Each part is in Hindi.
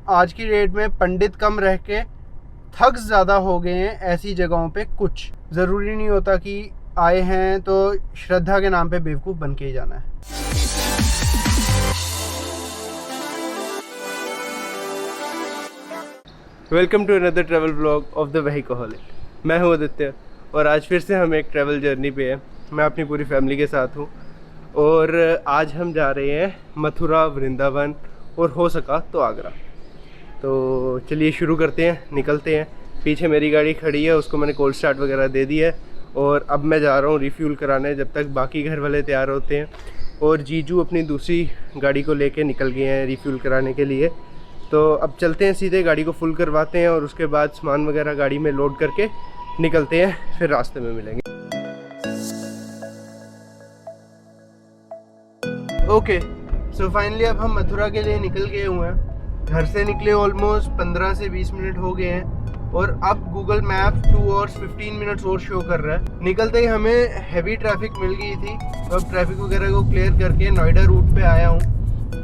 आज की डेट में पंडित कम रह के थक ज़्यादा हो गए हैं ऐसी जगहों पे। कुछ ज़रूरी नहीं होता कि आए हैं तो श्रद्धा के नाम पे बेवकूफ़ बन के ही जाना है। Welcome to another travel vlog of the vehicoholic. मैं हूं आदित्य और आज फिर से हम एक ट्रैवल जर्नी पे हैं। मैं अपनी पूरी फैमिली के साथ हूं और आज हम जा रहे हैं मथुरा, वृंदावन और हो सका तो आगरा। तो चलिए शुरू करते हैं, निकलते हैं। पीछे मेरी गाड़ी खड़ी है, उसको मैंने कोल्ड स्टार्ट वगैरह दे दी है और अब मैं जा रहा हूँ रिफ्यूल कराने जब तक बाकी घर वाले तैयार होते हैं। और जीजू अपनी दूसरी गाड़ी को लेके निकल गए हैं रिफ्यूल कराने के लिए। तो अब चलते हैं, सीधे गाड़ी को फुल करवाते हैं और उसके बाद सामान वगैरह गाड़ी में लोड करके निकलते हैं, फिर रास्ते में मिलेंगे। ओके, सो फाइनली अब हम मथुरा के लिए निकल गए हुए हैं। घर से निकले ऑलमोस्ट 15 से 20 मिनट हो गए हैं और अब गूगल मैप 2 hours 15 मिनट्स और शो कर रहा है। निकलते ही हमें हैवी ट्रैफिक मिल गई थी, तो अब ट्रैफिक वगैरह को क्लियर करके नोएडा रूट पे आया हूँ।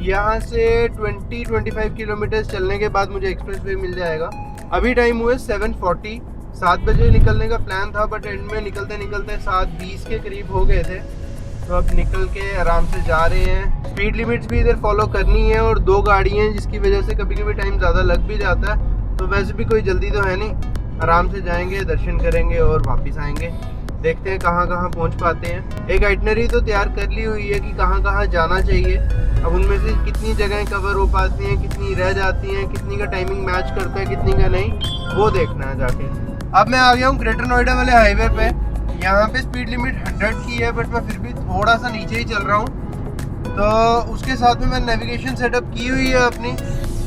यहाँ से 20-25 किलोमीटर चलने के बाद मुझे एक्सप्रेस वे मिल जाएगा। अभी टाइम हुए 7:40। 7 बजे निकलने का प्लान था बट एंड में निकलते निकलते 7:20 के करीब हो गए थे। तो अब निकल के आराम से जा रहे हैं। स्पीड लिमिट्स भी इधर फॉलो करनी है और 2 गाड़ी हैं जिसकी वजह से कभी कभी टाइम ज़्यादा लग भी जाता है। तो वैसे भी कोई जल्दी तो है नहीं, आराम से जाएंगे, दर्शन करेंगे और वापस आएंगे। देखते हैं कहाँ कहाँ पहुँच पाते हैं। एक आइटनरी तो तैयार कर ली हुई है कि कहाँ कहाँ जाना चाहिए। अब उनमें से कितनी जगहें कवर हो पाती हैं, कितनी रह जाती हैं, कितनी का टाइमिंग मैच करता है, कितनी का नहीं, वो देखना है जाके। अब मैं आ गया हूँ ग्रेटर नोएडा वाले हाईवे पे। यहाँ पे स्पीड लिमिट 100 की है बट मैं फिर भी थोड़ा सा नीचे ही चल रहा हूँ। तो उसके साथ में मैंने नेविगेशन सेटअप की हुई है अपनी।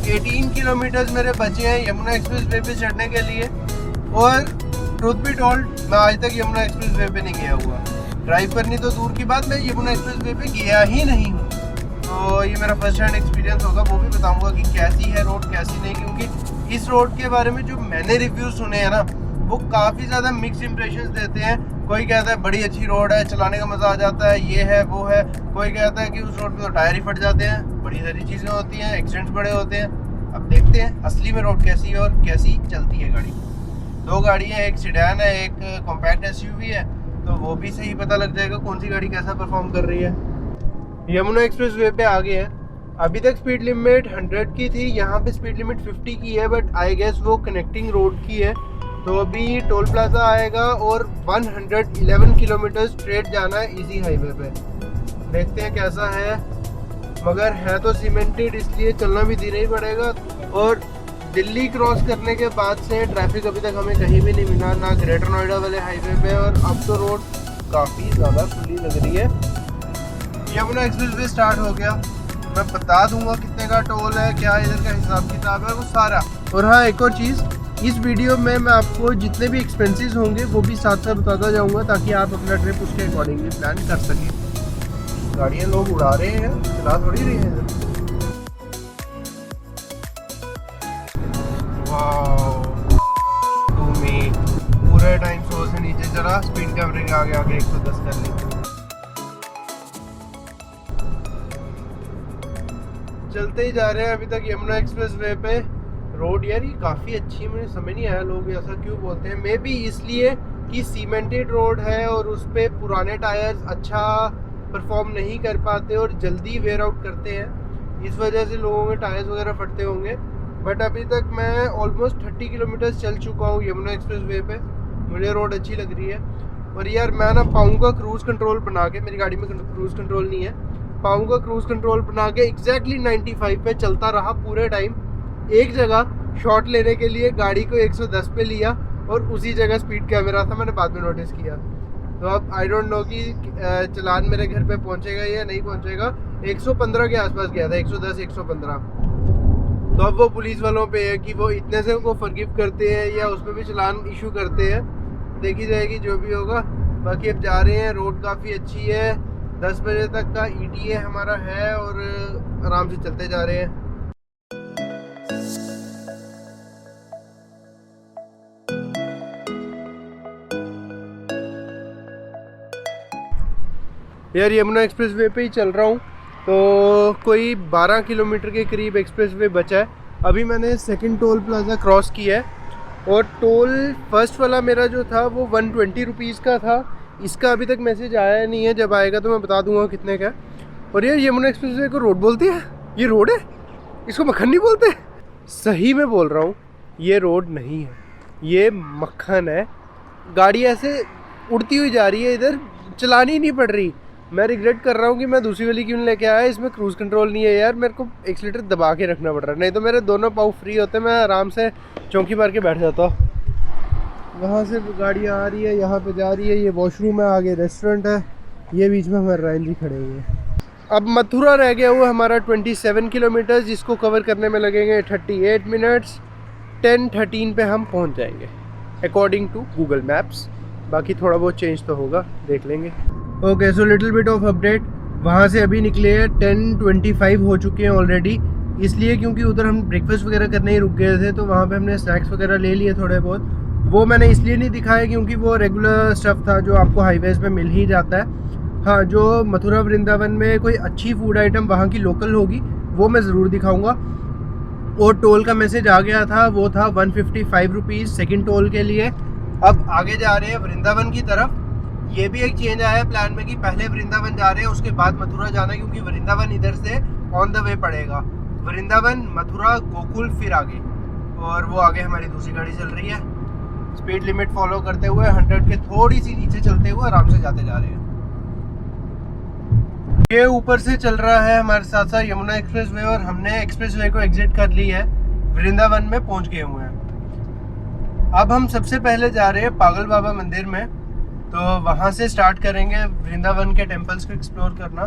18 किलोमीटर्स मेरे बचे हैं यमुना एक्सप्रेस वे पे चढ़ने के लिए। और ट्रुथ बी टोल्ड, मैं आज तक यमुना एक्सप्रेस वे पे नहीं गया हुआ। ड्राइव करनी तो दूर की बात, मैं यमुना एक्सप्रेस वे पे गया ही नहीं हूँ। तो ये मेरा फर्स्ट हैंड एक्सपीरियंस होगा, वो भी बताऊंगा कि कैसी है रोड, कैसी नहीं। क्योंकि इस रोड के बारे में जो मैंने रिव्यूज सुने हैं ना, वो काफ़ी ज़्यादा मिक्स इंप्रेशंस देते हैं। कोई कहता है बड़ी अच्छी रोड है, चलाने का मज़ा आ जाता है, ये है वो है। कोई कहता है कि उस रोड पे तो टायर ही फट जाते हैं, बड़ी सारी चीज़ें होती हैं, एक्सीडेंट्स बड़े होते हैं। अब देखते हैं असली में रोड कैसी है और कैसी चलती है गाड़ी। 2 गाड़ी है, एक सिडान है, एक कॉम्पैक्ट SUV है। तो वो भी सही पता लग जाएगा कौन सी गाड़ी कैसा परफॉर्म कर रही है। यमुना एक्सप्रेस वे पे आ गए हैं। अभी तक स्पीड लिमिट 100 की थी, यहाँ पे स्पीड लिमिट 50 की है बट आई गेस वो कनेक्टिंग रोड की है। तो अभी टोल प्लाजा आएगा और 111 किलोमीटर स्ट्रेट जाना है इसी हाईवे पे। देखते हैं कैसा है, मगर है तो सीमेंटेड, इसलिए चलना भी धीरे ही पड़ेगा। और दिल्ली क्रॉस करने के बाद से ट्रैफिक अभी तक हमें कहीं भी नहीं मिला, ना ग्रेटर नोएडा वाले हाईवे पे। और अब तो रोड काफ़ी ज़्यादा खुली लग रही है। यमुना एक्सप्रेस वे स्टार्ट हो गया। मैं बता दूंगा कितने का टोल है, क्या इधर का हिसाब किताब है, वो सारा। और हाँ, एक और चीज़, इस वीडियो में मैं आपको जितने भी एक्सपेंसेस होंगे वो भी साथ साथ बताता जाऊंगा ताकि आप अपना ट्रिप उसके अकॉर्डिंगली प्लान कर सकें। गाड़ियाँ लोग उड़ा रहे हैं, चला थोड़ी रहे हैं इधर। पूरे टाइम 100 से नीचे चला, स्पीड कैमरे के आगे आगे 110 कर ली। चलते ही जा रहे हैं अभी तक यमुना एक्सप्रेस वे पे। रोड यार ये काफ़ी अच्छी, मुझे समझ नहीं आया लोग ऐसा क्यों बोलते हैं। मे बी इसलिए कि सीमेंटेड रोड है और उस पर पुराने टायर्स अच्छा परफॉर्म नहीं कर पाते और जल्दी वेयर आउट करते हैं, इस वजह से लोगों के टायर्स वगैरह फटते होंगे। बट अभी तक मैं ऑलमोस्ट 30 किलोमीटर चल चुका हूँ यमुना एक्सप्रेस वे पे। मुझे रोड अच्छी लग रही है। और यार मैं ना पाऊँगा क्रूज़ कंट्रोल बना के, मेरी गाड़ी में क्रूज़ कंट्रोल नहीं है, पाऊँगा क्रूज़ कंट्रोल बना के एग्जैक्टली 95 पे चलता रहा पूरे टाइम। एक जगह शॉट लेने के लिए गाड़ी को 110 पे लिया और उसी जगह स्पीड कैमरा था, मैंने बाद में नोटिस किया। तो अब आई डोंट नो कि चलान मेरे घर पे पहुंचेगा या नहीं पहुंचेगा। 115 के आसपास गया था, 110 115। तो अब वो पुलिस वालों पे है कि वो इतने से उनको फॉरगिव करते हैं या उस पर भी चलान इशू करते हैं, देखी जाएगी जो भी होगा। बाकी अब जा रहे हैं, रोड काफ़ी अच्छी है। 10 बजे तक का ETA हमारा है और आराम से चलते जा रहे हैं। यार यमुना एक्सप्रेस वे पे ही चल रहा हूँ। तो कोई 12 किलोमीटर के करीब एक्सप्रेस वे बचा है। अभी मैंने सेकंड टोल प्लाजा क्रॉस किया है और टोल फर्स्ट वाला मेरा जो था वो 120 रुपीज़ का था। इसका अभी तक मैसेज आया नहीं है, जब आएगा तो मैं बता दूंगा कितने का। और ये यमुना एक्सप्रेसवे को रोड बोलती है? ये रोड है, इसको मक्खन नहीं बोलते? सही में बोल रहा हूँ, ये रोड नहीं है, ये मक्खन है। गाड़ी ऐसे उड़ती हुई जा रही है, इधर चलानी नहीं पड़ रही। मैं रिग्रेट कर रहा हूँ कि मैं दूसरी वाली क्यों लेके आया। इसमें क्रूज़ कंट्रोल नहीं है यार, मेरे को एक्सीलेटर दबा के रखना पड़ रहा है, नहीं तो मेरे दोनों पाँव फ्री होते, मैं आराम से चौंकी मार के बैठ जाता। वहाँ से गाड़ी आ रही है, यहाँ पे जा रही है। ये वॉशरूम है, आगे रेस्टोरेंट है, ये बीच में हमारे रायन जी खड़े हुए हैं। अब मथुरा रह गया हुआ हमारा 27 किलोमीटर, जिसको कवर करने में लगेंगे 38 मिनट्स। 10:13 पे हम पहुँच जाएंगे अकॉर्डिंग टू गूगल मैप्स। बाकी थोड़ा बहुत चेंज तो होगा, देख लेंगे। Okay, so little bit of update. वहाँ से अभी निकले हैं 10:25 हो चुके हैं ऑलरेडी, इसलिए क्योंकि उधर हम ब्रेकफास्ट वगैरह करने ही रुक गए थे, तो वहाँ पे हमने स्नैक्स वगैरह ले लिए थोड़े बहुत। वो मैंने इसलिए नहीं दिखाया क्योंकि वो रेगुलर स्टफ़ था जो आपको हाईवेज़ पे मिल ही जाता है। हाँ, जो मथुरा वृंदावन में कोई अच्छी फूड आइटम वहाँ की लोकल होगी वो मैं ज़रूर दिखाऊँगा। और टोल का मैसेज आ गया था, वो था 155 रुपीज़ सेकेंड टोल के लिए। अब आगे जा रहे हैं वृंदावन की तरफ। ये भी एक चेंज आया है प्लान में कि पहले वृंदावन जा रहे हैं, उसके बाद मथुरा जाना है, क्योंकि वृंदावन इधर से ऑन द वे पड़ेगा। वृंदावन, मथुरा, गोकुल, फिर आगे। और वो आगे हमारी दूसरी गाड़ी चल रही है, स्पीड लिमिट फॉलो करते हुए 100 के थोड़ी सी नीचे चलते हुए आराम से जाते जा रहे हैं। ये ऊपर से चल रहा है हमारे साथ साथ यमुना एक्सप्रेसवे, और हमने एक्सप्रेसवे को एग्जिट कर ली है, वृंदावन में पहुंच गए हुए हैं। अब हम सबसे पहले जा रहे हैं पागल बाबा मंदिर में, तो वहाँ से स्टार्ट करेंगे वृंदावन के टेम्पल्स को एक्सप्लोर करना।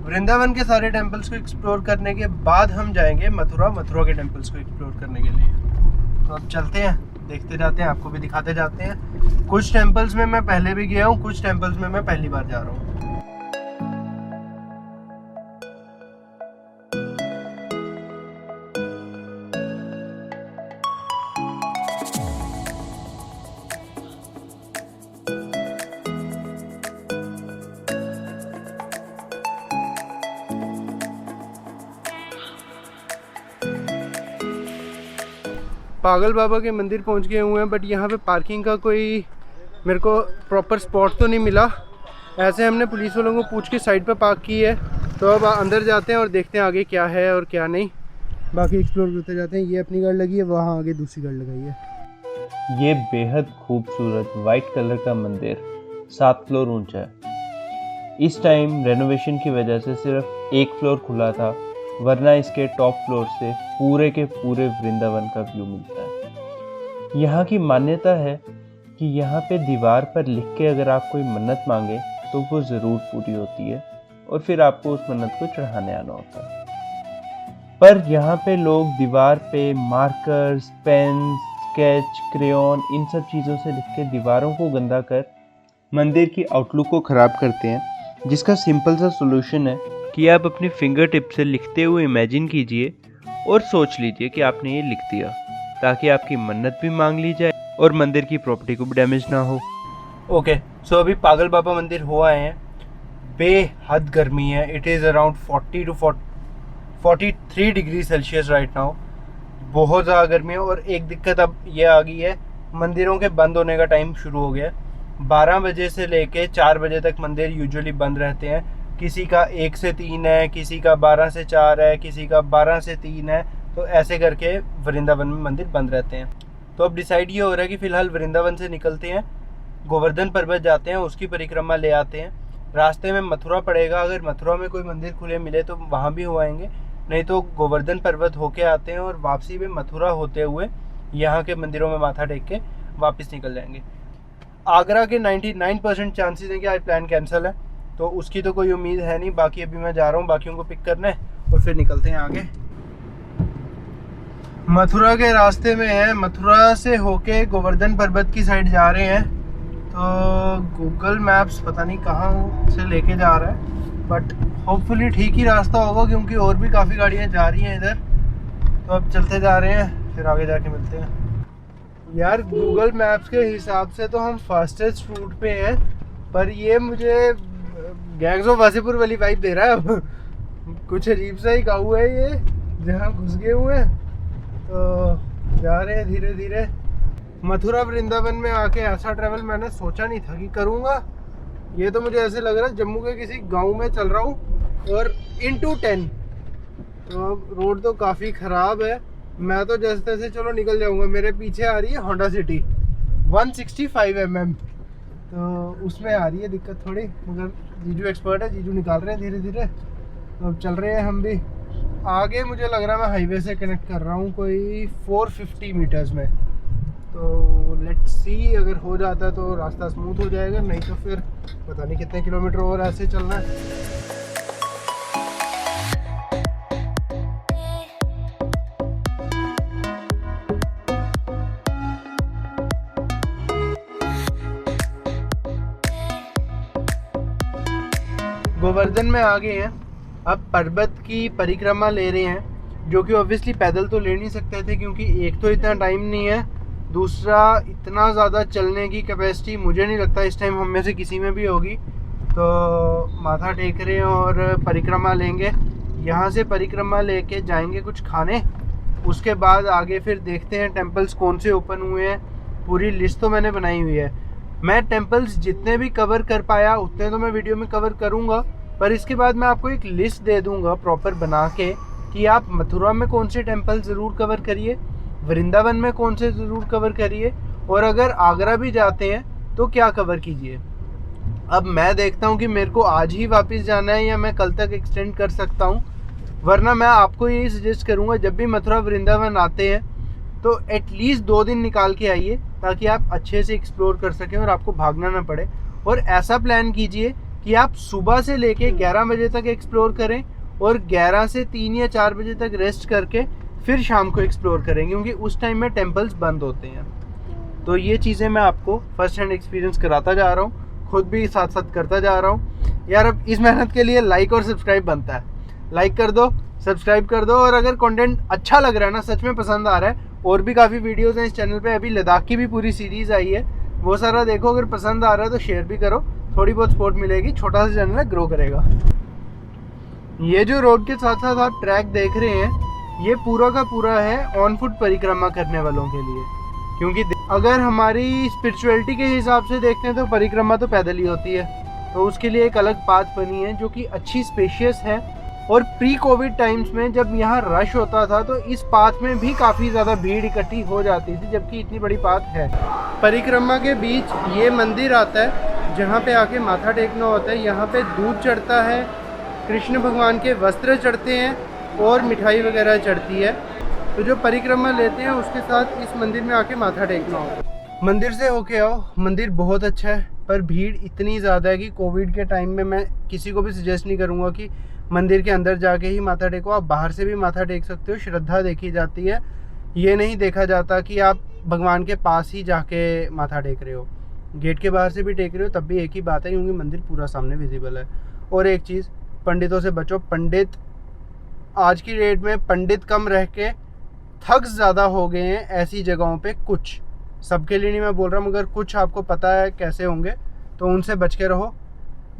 वृंदावन के सारे टेम्पल्स को एक्सप्लोर करने के बाद हम जाएंगे मथुरा के टेम्पल्स को एक्सप्लोर करने के लिए। तो अब चलते हैं, देखते जाते हैं, आपको भी दिखाते जाते हैं। कुछ टेम्पल्स में मैं पहले भी गया हूँ, कुछ टेम्पल्स में मैं पहली बार जा रहा हूँ। पागल बाबा के मंदिर पहुंच गए हुए हैं, बट यहाँ पे पार्किंग का कोई मेरे को प्रॉपर स्पॉट तो नहीं मिला। ऐसे हमने पुलिस वालों को पूछ के साइड पे पार्क की है। तो अब अंदर जाते हैं और देखते हैं आगे क्या है और क्या नहीं, बाकी एक्सप्लोर करते जाते हैं। ये अपनी गाड़ी लगी है, वहाँ आगे दूसरी गाड़ी लगाई है। ये बेहद खूबसूरत वाइट कलर का मंदिर 7 फ्लोर ऊंचा है। इस टाइम रेनोवेशन की वजह से सिर्फ 1 फ्लोर खुला था, वरना इसके टॉप फ्लोर से पूरे के पूरे वृंदावन का व्यू मिलता है। यहाँ की मान्यता है कि यहाँ पे दीवार पर लिख के अगर आप कोई मन्नत मांगे तो वो ज़रूर पूरी होती है, और फिर आपको उस मन्नत को चढ़ाने आना होता है। पर यहाँ पे लोग दीवार पे मार्कर्स, पेन, स्केच, क्रेयॉन, इन सब चीज़ों से लिख के दीवारों को गंदा कर मंदिर की आउटलुक को ख़राब करते हैं, जिसका सिंपल सा सोल्यूशन है कि आप अपनी फिंगर टिप से लिखते हुए इमेजिन कीजिए और सोच लीजिए कि आपने ये लिख दिया, ताकि आपकी मन्नत भी मांग ली जाए और मंदिर की प्रॉपर्टी को भी डैमेज ना हो। ओके, सो अभी पागल बाबा मंदिर हो आए हैं। बेहद गर्मी है, it is around 40 to 43 degree Celsius right now. बहुत ज़्यादा गर्मी है। और एक दिक्कत अब ये आ गई है, मंदिरों के बंद होने का टाइम शुरू हो गया है। 12 बजे से लेके 4 बजे तक मंदिर यूजुअली बंद रहते हैं। किसी का 1 से 3 है, किसी का 12 से 4 है, किसी का 12 से 3 है। तो ऐसे करके वृंदावन में मंदिर बंद रहते हैं। तो अब डिसाइड ये हो रहा है कि फ़िलहाल वृंदावन से निकलते हैं, गोवर्धन पर्वत जाते हैं, उसकी परिक्रमा ले आते हैं। रास्ते में मथुरा पड़ेगा, अगर मथुरा में कोई मंदिर खुले मिले तो वहाँ भी हो आएंगे, नहीं तो गोवर्धन पर्वत होके आते हैं और वापसी में मथुरा होते हुए यहाँ के मंदिरों में माथा टेक के वापस निकल जाएंगे। आगरा के 99% चांसेस हैं कि आज प्लान कैंसिल है, तो उसकी तो कोई उम्मीद है नहीं। बाकी अभी मैं जा रहा हूँ बाकियों को पिक करने और फिर निकलते हैं आगे। मथुरा के रास्ते में है, मथुरा से होके गोवर्धन पर्वत की साइड जा रहे हैं। तो गूगल मैप्स पता नहीं कहाँ से लेके जा रहा है, बट होपफुली ठीक ही रास्ता होगा, क्योंकि और भी काफ़ी गाड़ियाँ जा रही हैं इधर। तो अब चलते जा रहे हैं, फिर आगे जाके मिलते हैं। यार गूगल मैप्स के हिसाब से तो हम फास्टेस्ट रूट पे हैं, पर ये मुझे गैंग्स ऑफ वासेपुर वाली वाइब दे रहा है। कुछ अजीब सा ही गाँव है ये, जहाँ घुस गए हुए हैं। तो जा रहे हैं धीरे धीरे। मथुरा वृंदावन में आके ऐसा ट्रैवल मैंने सोचा नहीं था कि करूँगा। ये तो मुझे ऐसे लग रहा है जम्मू के किसी गांव में चल रहा हूँ और into 10। तो अब रोड तो काफ़ी ख़राब है। मैं तो जैसे तैसे चलो निकल जाऊँगा। मेरे पीछे आ रही है होंडा सिटी 165 mm, तो उसमें आ रही है दिक्कत थोड़ी, मगर जीजू एक्सपर्ट है, जीजू निकाल रहे हैं धीरे धीरे। तो अब चल रहे हैं हम भी आगे। मुझे लग रहा है मैं हाईवे से कनेक्ट कर रहा हूँ कोई 450 मीटर्स में। तो लेट्स सी, अगर हो जाता है तो रास्ता स्मूथ हो जाएगा, नहीं तो फिर पता नहीं कितने किलोमीटर और ऐसे चलना है। गोवर्धन में आ गए हैं। अब पर्वत की परिक्रमा ले रहे हैं, जो कि ऑब्वियसली पैदल तो ले नहीं सकते थे क्योंकि एक तो इतना टाइम नहीं है, दूसरा इतना ज़्यादा चलने की कैपेसिटी मुझे नहीं लगता इस टाइम हम में से किसी में भी होगी। तो माथा टेक रहे हैं और परिक्रमा लेंगे। यहाँ से परिक्रमा लेके जाएंगे कुछ खाने, उसके बाद आगे फिर देखते हैं टेम्पल्स कौन से ओपन हुए हैं। पूरी लिस्ट तो मैंने बनाई हुई है। मैं टेम्पल्स जितने भी कवर कर पाया उतने तो मैं वीडियो में कवर करूँगा, पर इसके बाद मैं आपको एक लिस्ट दे दूँगा प्रॉपर बना के कि आप मथुरा में कौन से टेम्पल ज़रूर कवर करिए, वृंदावन में कौन से ज़रूर कवर करिए, और अगर आगरा भी जाते हैं तो क्या कवर कीजिए। अब मैं देखता हूँ कि मेरे को आज ही वापस जाना है या मैं कल तक एक्सटेंड कर सकता हूँ, वरना मैं आपको यही सजेस्ट करूँगा जब भी मथुरा वृंदावन आते हैं तो एटलीस्ट 2 दिन निकाल के आइए ताकि आप अच्छे से एक्सप्लोर कर सकें और आपको भागना ना पड़े। और ऐसा प्लान कीजिए कि आप सुबह से लेके 11 बजे तक एक्सप्लोर करें और 11 से 3 या 4 बजे तक रेस्ट करके फिर शाम को एक्सप्लोर करें, क्योंकि उस टाइम में टेम्पल्स बंद होते हैं। तो ये चीज़ें मैं आपको फर्स्ट हैंड एक्सपीरियंस कराता जा रहा हूँ, खुद भी साथ साथ करता जा रहा हूँ। यार अब इस मेहनत के लिए लाइक और सब्सक्राइब बनता है। लाइक कर दो, सब्सक्राइब कर दो, और अगर कंटेंट अच्छा लग रहा है ना, सच में पसंद आ रहा है, और भी काफ़ी वीडियोस हैं इस चैनल पे। अभी लद्दाख की भी पूरी सीरीज़ आई है, वो सारा देखो। अगर पसंद आ रहा है तो शेयर भी करो, थोड़ी बहुत सपोर्ट मिलेगी। छोटा सा चैनल है, ग्रो करेगा। ये जो रोड के साथ साथ आप ट्रैक देख रहे हैं, ये पूरा का पूरा है ऑन फुट परिक्रमा करने वालों के लिए, क्योंकि अगर हमारी स्पिरिचुअलिटी के हिसाब से देखते हैं तो परिक्रमा तो पैदल ही होती है, तो उसके लिए एक अलग पाथ बनी है जो कि अच्छी स्पेशियस है। और प्री कोविड टाइम्स में जब यहाँ रश होता था तो इस पाथ में भी काफ़ी ज़्यादा भीड़ इकट्ठी हो जाती थी, जबकि इतनी बड़ी पाथ है। परिक्रमा के बीच ये मंदिर आता है जहाँ पे आके माथा टेकना होता है। यहाँ पे दूध चढ़ता है, कृष्ण भगवान के वस्त्र चढ़ते हैं और मिठाई वगैरह चढ़ती है। तो जो परिक्रमा लेते हैं उसके साथ इस मंदिर में आके माथा टेकना होता है। मंदिर से होके आओ, मंदिर बहुत अच्छा है, पर भीड़ इतनी ज़्यादा है कि कोविड के टाइम में मैं किसी को भी सजेस्ट नहीं करूँगा कि मंदिर के अंदर जाके ही माथा टेको। आप बाहर से भी माथा टेक सकते हो, श्रद्धा देखी जाती है। ये नहीं देखा जाता कि आप भगवान के पास ही जाके माथा टेक रहे हो, गेट के बाहर से भी टेक रहे हो तब भी एक ही बात है, क्योंकि मंदिर पूरा सामने विजिबल है। और एक चीज़, पंडितों से बचो। पंडित आज की डेट में पंडित कम रह के थक ज़्यादा हो गए हैं ऐसी जगहों पे। कुछ, सबके लिए नहीं मैं बोल रहा, मगर कुछ आपको पता है कैसे होंगे, तो उनसे बच के रहो।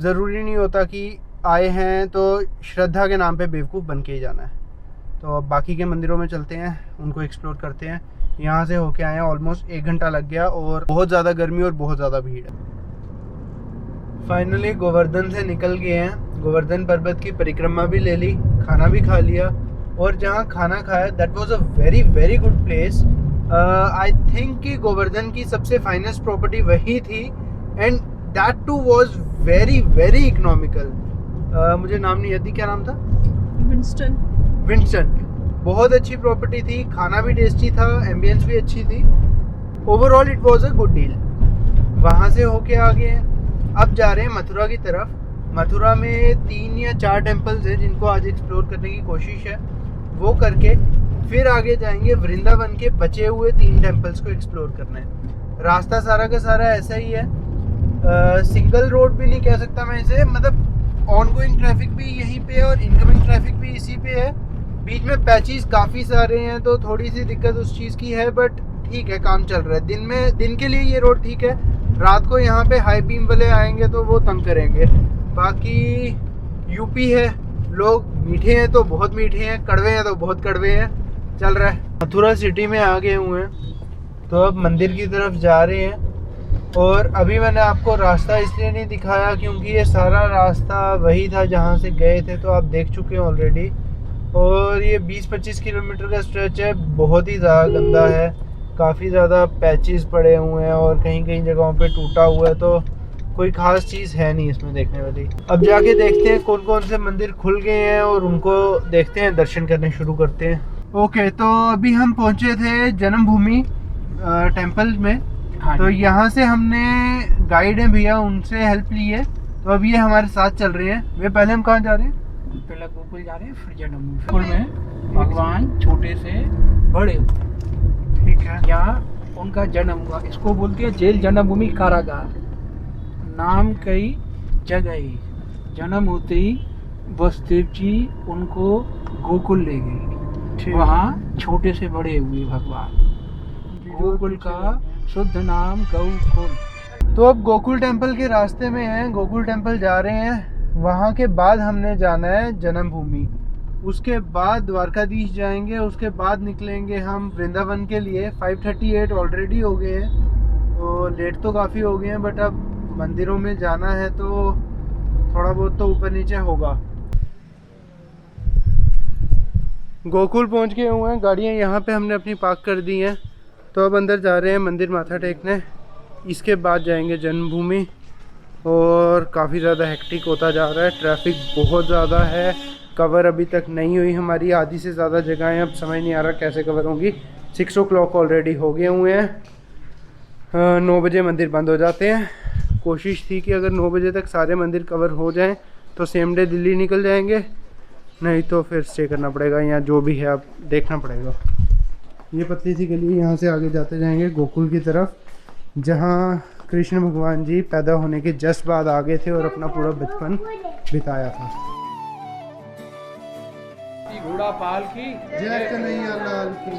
ज़रूरी नहीं होता कि आए हैं तो श्रद्धा के नाम पे बेवकूफ़ बन के ही जाना है। तो अब बाकी के मंदिरों में चलते हैं, उनको एक्सप्लोर करते हैं। यहाँ से होके आए हैं, ऑलमोस्ट 1 घंटा लग गया और बहुत ज़्यादा गर्मी और बहुत ज़्यादा भीड़ है। फाइनली गोवर्धन से निकल गए हैं। गोवर्धन पर्वत की परिक्रमा भी ले ली, खाना भी खा लिया, और जहाँ खाना खाया that was a very very good place. I think कि गोवर्धन की सबसे फाइनेस्ट प्रॉपर्टी वही थी, and that too was very very economical. मुझे नाम नहीं याद, क्या नाम था? विंस्टन। बहुत अच्छी प्रॉपर्टी थी, खाना भी टेस्टी था, एम्बियंस भी अच्छी थी। Overall it was a good deal. वहाँ से होके आ गए हैं, अब जा रहे हैं मथुरा की तरफ। मथुरा में 3 या 4 टेम्पल्स हैं जिनको आज एक्सप्लोर करने की कोशिश है, वो करके फिर आगे जाएंगे वृंदावन के बचे हुए 3 टेम्पल्स को एक्सप्लोर करना है। रास्ता सारा का सारा ऐसा ही है, सिंगल रोड भी नहीं कह सकता मैं इसे, मतलब ऑनगोइंग ट्रैफिक भी यहीं पे है और इनकमिंग ट्रैफिक भी इसी पे है। बीच में पैचेस काफ़ी सारे हैं तो थोड़ी सी दिक्कत उस चीज़ की है, बट ठीक है, काम चल रहा है। दिन के लिए ये रोड ठीक है। रात को यहाँ पे हाई बीम वाले आएंगे तो वो तंग करेंगे। बाकी यूपी है, लोग मीठे हैं तो बहुत मीठे हैं, कड़वे हैं तो बहुत कड़वे हैं। चल रहा है। मथुरा सिटी में आ गए हुए हैं, तो अब मंदिर की तरफ जा रहे हैं। और अभी मैंने आपको रास्ता इसलिए नहीं दिखाया क्योंकि ये सारा रास्ता वही था जहाँ से गए थे, तो आप देख चुके हैं ऑलरेडी। और ये 20-25 किलोमीटर का स्ट्रेच है, बहुत ही ज़्यादा गंदा है, काफ़ी ज़्यादा पैचेस पड़े हुए हैं और कहीं कहीं जगहों पे टूटा हुआ है, तो कोई ख़ास चीज़ है नहीं इसमें देखने वाली। अब जाके देखते हैं कौन कौन से मंदिर खुल गए हैं और उनको देखते हैं, दर्शन करने शुरू करते हैं। ओके, तो अभी हम पहुँचे थे जन्मभूमि टेम्पल में। तो यहाँ से हमने गाइड है भैया, उनसे हेल्प ली है, तो अब ये हमारे साथ चल रहे हैं। वे पहले हम कहाँ जा रहे हैं? पहले गोकुल जा रहे हैं, फिर जन्मभूमि। गोकुल में भगवान छोटे से बड़े, ठीक है, यहाँ उनका जन्म हुआ। इसको बोलते हैं जेल, जन्मभूमि, कारागार। नाम कई जगह जन्म होते ही वसुदेव जी उनको गोकुल ले गए, वहाँ छोटे से बड़े हुए भगवान। गोकुल का शुद्ध नाम गौकुल। तो अब गोकुल टेम्पल के रास्ते में हैं, गोकुल टेम्पल जा रहे हैं। वहाँ के बाद हमने जाना है जन्मभूमि, उसके बाद द्वारकाधीश जाएंगे, उसके बाद निकलेंगे हम वृंदावन के लिए। 5:38 ऑलरेडी हो गए हैं, तो लेट तो काफ़ी हो गए हैं, बट अब मंदिरों में जाना है तो थोड़ा बहुत तो ऊपर नीचे होगा। गोकुल पहुँच गए हुए हैं, गाड़ियाँ यहाँ पे हमने अपनी पार्क कर दी हैं। तो अब अंदर जा रहे हैं मंदिर माथा टेकने, इसके बाद जाएंगे जन्मभूमि। और काफ़ी ज़्यादा हेक्टिक होता जा रहा है, ट्रैफिक बहुत ज़्यादा है, कवर अभी तक नहीं हुई हमारी, आधी से ज़्यादा जगहें, अब समझ नहीं आ रहा कैसे कवर होंगी। 6 o'clock ऑलरेडी हो गए हुए हैं, 9 बजे मंदिर बंद हो जाते हैं। कोशिश थी कि अगर 9 बजे तक सारे मंदिर कवर हो जाएं तो सेम डे दिल्ली निकल जाएंगे, नहीं तो फिर स्टे करना पड़ेगा या जो भी है अब देखना पड़ेगा। ये पतली सी गली, यहाँ से आगे जाते जाएंगे गोकुल की तरफ, जहाँ कृष्ण भगवान जी पैदा होने के जस्ट बाद आ गए थे और अपना पूरा बचपन बिताया था। घोड़ा पाल की जय कन्हैया लाल की।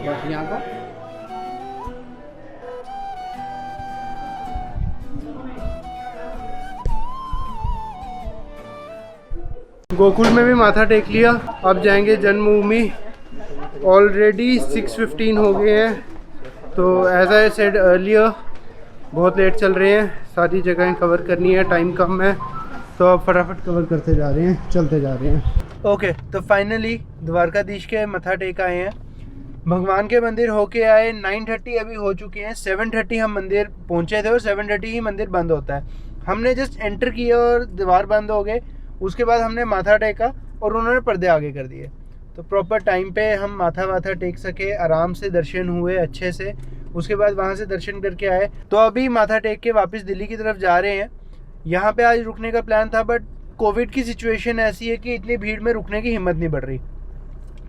बस यहाँ का गोकुल में भी माथा टेक लिया, अब जाएंगे जन्मभूमि। ऑलरेडी 6:15 हो गए हैं, तो एज आई सेड अर्लियर बहुत लेट चल रहे हैं, सारी जगहें कवर करनी है, टाइम कम है, तो अब फटाफट कवर करते जा रहे हैं, चलते जा रहे हैं। ओके, तो फाइनली द्वारकाधीश के मथा टेक आए हैं, भगवान के मंदिर होके आए। 9:30 अभी हो चुके हैं, 7:30 हम मंदिर पहुंचे थे और 7:30 ही मंदिर बंद होता है। हमने जस्ट एंटर किया और द्वार बंद हो गए, उसके बाद हमने माथा टेका और उन्होंने पर्दे आगे कर दिए, तो प्रॉपर टाइम पे हम माथा टेक सके, आराम से दर्शन हुए अच्छे से। उसके बाद वहाँ से दर्शन करके आए, तो अभी माथा टेक के वापस दिल्ली की तरफ जा रहे हैं। यहाँ पे आज रुकने का प्लान था, बट कोविड की सिचुएशन ऐसी है कि इतनी भीड़ में रुकने की हिम्मत नहीं बढ़ रही,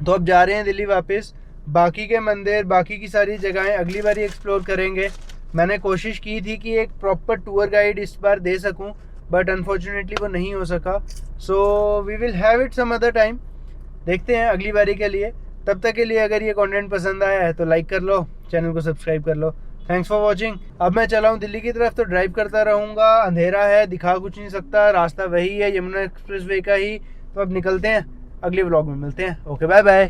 तो अब जा रहे हैं दिल्ली वापस। बाकी के मंदिर, बाकी की सारी जगहें अगली बार एक्सप्लोर करेंगे। मैंने कोशिश की थी कि एक प्रॉपर टूर गाइड इस बार दे सकूं, बट अनफॉर्चुनेटली वो नहीं हो सका। So we will have it some other time, देखते हैं अगली बारी के लिए। तब तक के लिए अगर ये कंटेंट पसंद आया है तो लाइक कर लो, चैनल को सब्सक्राइब कर लो। Thanks for watching. अब मैं चला हूँ दिल्ली की तरफ, तो ड्राइव करता रहूँगा, अंधेरा है, दिखा कुछ नहीं सकता, रास्ता वही है यमुना एक्सप्रेसवे का ही। तो अब निकलते हैं, अगले व्लॉग में मिलते हैं। Okay, bye bye.